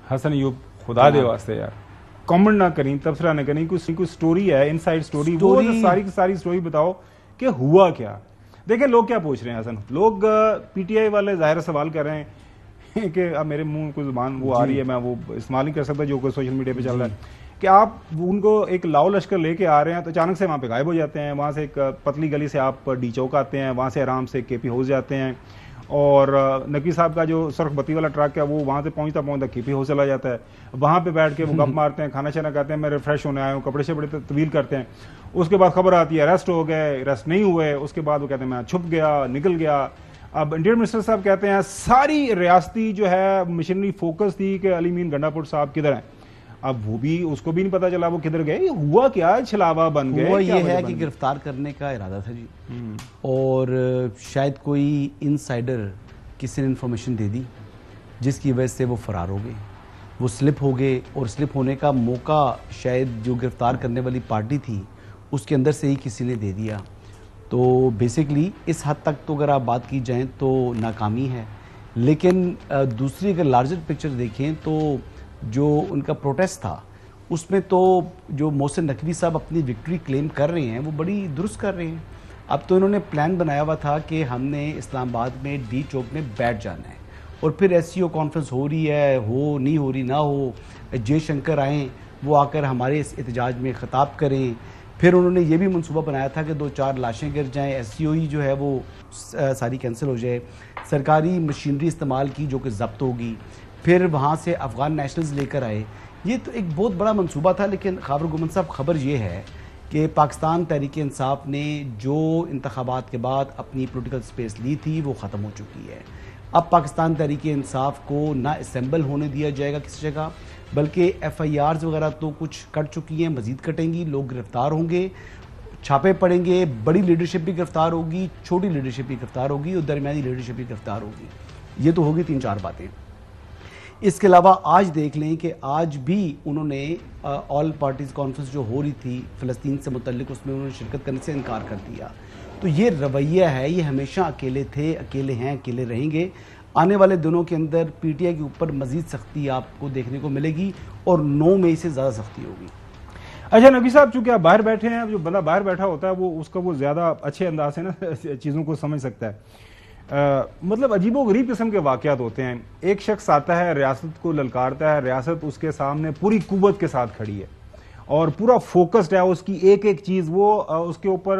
हसन अयूब, खुदा दे वास्ते यार कमेंट ना करें, तबसरा ना करें, कुछ स्टोरी है, इनसाइड स्टोरी, वो तो सारी की सारी स्टोरी बताओ कि हुआ क्या। देखिए लोग क्या पूछ रहे हैं हसन, लोग पीटीआई वाले जाहिर सवाल कर रहे हैं कि अब मेरे मुंह कोई जुबान वो आ रही है, मैं वो इस्तेमाल नहीं कर सकता जो कोई सोशल मीडिया पे चल रहा है, कि आप उनको एक लाओ लश्कर लेके आ रहे हैं तो अचानक से वहां पे गायब हो जाते हैं, वहां से एक पतली गली से आप डी चौक आते हैं, वहां से आराम से केपी हाउस जाते हैं, और नकी साहब का जो सुर्ख बत्ती वाला ट्रक है वो वहां से पहुंचता पहुंचता केपी हाउस चला जाता है, वहां पे बैठ के वो गप मारते हैं, खाना शाना खाते हैं, मैं रिफ्रेश होने आया हूँ, कपड़े शपड़े तब्दील करते हैं, उसके बाद खबर आती है अरेस्ट हो गए, अरेस्ट नहीं हुए, उसके बाद वो कहते हैं मैं छुप गया, निकल गया। अब इंडियन मिनिस्टर साहब कहते हैं सारी रियासती जो है मशीनरी फोकस थी कि अली मीन गंडापुर साहब किधर हैं, अब वो भी उसको भी नहीं पता चला वो किधर गए, हुआ क्या, छलावा बन गए, हुआ ये है कि गिरफ्तार करने का इरादा था जी, और शायद कोई इनसाइडर किसी ने इन्फॉर्मेशन दे दी जिसकी वजह से वो फरार हो गए, वो स्लिप हो गए, और स्लिप होने का मौका शायद जो गिरफ्तार करने वाली पार्टी थी उसके अंदर से ही किसी ने दे दिया। तो बेसिकली इस हद तक तो अगर आप बात की जाए तो नाकामी है, लेकिन दूसरी अगर लार्जर पिक्चर देखें तो जो उनका प्रोटेस्ट था उसमें तो जो मोहसिन नकवी साहब अपनी विक्ट्री क्लेम कर रहे हैं वो बड़ी दुरुस्त कर रहे हैं। अब तो इन्होंने प्लान बनाया हुआ था कि हमने इस्लामाबाद में डी चौक में बैठ जाना है, और फिर एससीओ कॉन्फ्रेंस हो रही है, हो नहीं हो रही ना हो, जयशंकर आएँ, वो आकर हमारे इस एहतजाज में ख़िताब करें। फिर उन्होंने ये भी मंसूबा बनाया था कि 2-4 लाशें गिर जाएं, एससीओ ही जो है वो सारी कैंसिल हो जाए, सरकारी मशीनरी इस्तेमाल की जो कि जब्त होगी, फिर वहाँ से अफ़गान नेशनल्स लेकर आए। ये तो एक बहुत बड़ा मंसूबा था, लेकिन खाबर गुमन साहब खबर ये है कि पाकिस्तान तहरीक इंसाफ ने जो इंतखाबात के बाद अपनी पोलिटिकल स्पेस ली थी वो ख़त्म हो चुकी है। अब पाकिस्तान तहरीक इंसाफ को ना असेंबल होने दिया जाएगा किसी जगह, बल्कि FIRs वगैरह तो कुछ कट चुकी हैं, मजीद कटेंगी, लोग गिरफ्तार होंगे, छापे पड़ेंगे, बड़ी लीडरशिप भी गिरफ्तार होगी, छोटी लीडरशिप भी गिरफ्तार होगी, और दरमियानी लीडरशिप भी गिरफ्तार होगी। ये तो होगी 3-4 बातें। इसके अलावा आज देख लें कि आज भी उन्होंने ऑल पार्टीज कॉन्फ्रेंस जो हो रही थी फ़लस्तीन से मुतल्लिक, उसमें उन्होंने शिरकत करने से इनकार कर दिया। तो ये रवैया है, ये हमेशा अकेले थे, अकेले हैं, अकेले रहेंगे। आने वाले दिनों के अंदर PTI के ऊपर मजीद सख्ती आपको देखने को मिलेगी, और 9 मई से ज़्यादा सख्ती होगी। अच्छा नबी साहब, चूंकि आप बाहर बैठे हैं, जो बंदा बाहर बैठा होता है वो उसका वो ज्यादा अच्छे अंदाज से ना चीजों को समझ सकता है। मतलब अजीबो गरीब किस्म के वाकयात होते हैं। एक शख्स आता है, रियासत को ललकारता है, रियासत उसके सामने पूरी कुव्वत के साथ खड़ी है और पूरा फोकस्ड है, उसकी एक एक चीज वो उसके ऊपर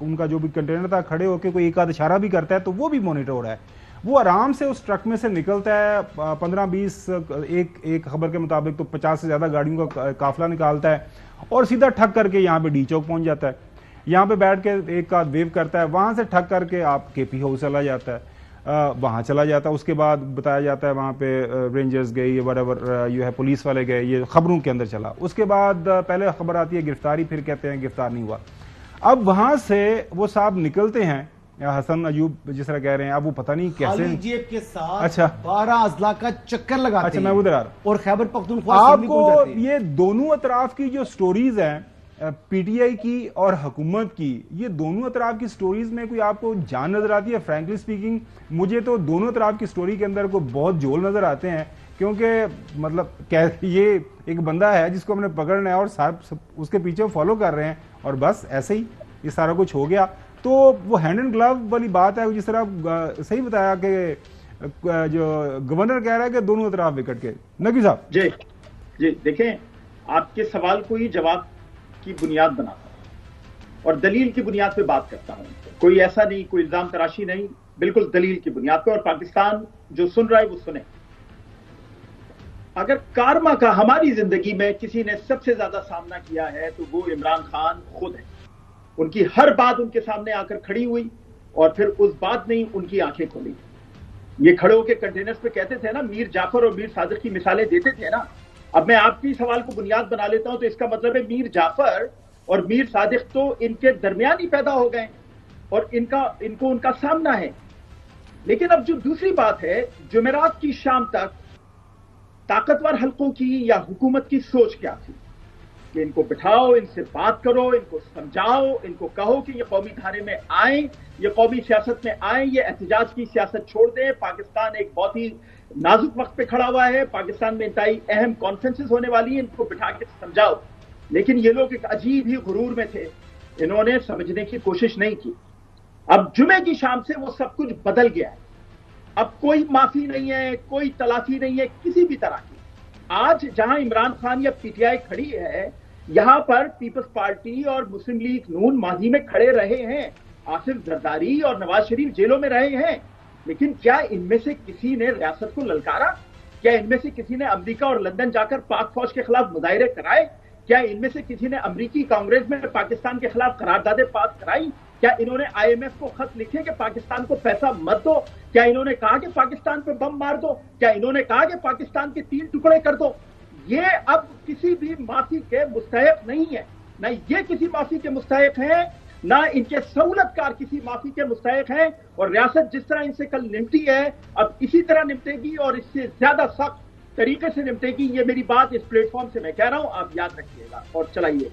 उनका जो भी कंटेनर था खड़े होकर कोई एक आध इशारा भी करता है तो वो भी मॉनिटर हो रहा है। वो आराम से उस ट्रक में से निकलता है, 15-20 एक खबर के मुताबिक तो 50 से ज्यादा गाड़ियों का काफिला निकालता है और सीधा ठग करके यहाँ पे डी चौक पहुंच जाता है। यहाँ पे बैठ के एक आध वेव करता है, वहां से ठग करके आप केपी हाउस चला जाता है, वहां चला जाता है। उसके बाद बताया जाता है वहां पे रेंजर्स गई, वटेवर यू है, पुलिस वाले गए, ये खबरों के अंदर चला। उसके बाद पहले खबर आती है गिरफ्तारी, फिर कहते हैं गिरफ्तार नहीं हुआ। अब वहां से वो साहब निकलते हैं, हसन अयूब जिस तरह कह रहे हैं, अब वो पता नहीं कैसे जेब के साथ अच्छा 12 अजला का चक्कर लगाते अच्छा मैं उधर आ रहा और खैबर पख्तूनख्वा आपको ये दोनों अतराफ की जो स्टोरीज हैं, पीटीआई की और हुकूमत की, ये दोनों अतराफ की स्टोरीज में कोई आपको जान नजर आती है? फ्रैंकली स्पीकिंग मुझे तो दोनों अतराफ की स्टोरी के अंदर को बहुत जोल नजर आते हैं, क्योंकि मतलब ये एक बंदा है जिसको हमने पकड़ना है और सब उसके पीछे फॉलो कर रहे हैं और बस ऐसे ही ये सारा कुछ हो गया। तो वो हैंड एंड ग्लव वाली बात है, जिस तरह सही बताया कि जो गवर्नर कह रहा है कि दोनों तरफ विकेट के। नकी साहब जी जी देखें, आपके सवाल को ही जवाब की बुनियाद बनाता हूं और दलील की बुनियाद पे बात करता हूं। कोई ऐसा नहीं, कोई इल्जाम तराशी नहीं, बिल्कुल दलील की बुनियाद पे। और पाकिस्तान जो सुन रहा है वो सुने। अगर कारमा का हमारी जिंदगी में किसी ने सबसे ज्यादा सामना किया है तो वो इमरान खान खुद है। उनकी हर बात उनके सामने आकर खड़ी हुई और फिर उस बात ने उनकी आंखें खोली। ये खड़े होकर कंटेनर्स पे कहते थे ना, मीर जाफर और मीर सादिक की मिसालें देते थे ना। अब मैं आपकी सवाल को बुनियाद बना लेता हूं, तो इसका मतलब है मीर जाफर और मीर सादिक तो इनके दरमियान ही पैदा हो गए और इनको उनका सामना है। लेकिन अब जो दूसरी बात है, जुमेरात की शाम तक ताकतवर हलकों की या हुकूमत की सोच क्या थी कि इनको बिठाओ, इनसे बात करो, इनको समझाओ, इनको कहो कि ये कौमी खाने में आए, ये कौमी सियासत में आए, ये एहतजाज की सियासत छोड़ दें। पाकिस्तान एक बहुत ही नाजुक वक्त पे खड़ा हुआ है, पाकिस्तान में इंतहाई अहम कॉन्फ्रेंसेस होने वाली हैं, इनको बिठा के समझाओ। लेकिन ये लोग एक अजीब ही गुरूर में थे, इन्होंने समझने की कोशिश नहीं की। अब जुमे की शाम से वो सब कुछ बदल गया है। अब कोई माफी नहीं है, कोई तलाफी नहीं है किसी भी तरह की। आज जहां इमरान खान या पीटीआई खड़ी है, यहां पर पीपल्स पार्टी और मुस्लिम लीग नून माजी में खड़े रहे हैं। आसिफ जरदारी और नवाज शरीफ जेलों में रहे हैं, लेकिन क्या इनमें से किसी ने रियासत को ललकारा? क्या इनमें से किसी ने अमेरिका और लंदन जाकर पाक फौज के खिलाफ मुजाहिरे कराए? क्या इनमें से किसी ने अमेरिकी कांग्रेस में पाकिस्तान के खिलाफ करारदादें पास कराई? क्या इन्होंने आईएमएफ को खत लिखे कि पाकिस्तान को पैसा मत दो? क्या इन्होंने कहा कि पाकिस्तान पर बम मार दो? क्या इन्होंने कहा कि पाकिस्तान के 3 टुकड़े कर दो? ये अब किसी भी माफी के मुस्तहिक नहीं है, ना ये किसी माफी के मुस्तहिक हैं, ना इनके सहूलतकार किसी माफी के मुस्तहिक हैं। और रियासत जिस तरह इनसे कल निपटी है, अब इसी तरह निपटेगी और इससे ज्यादा सख्त तरीके से निपटेगी। ये मेरी बात इस प्लेटफॉर्म से मैं कह रहा हूं, आप याद रखिएगा और चलाइए।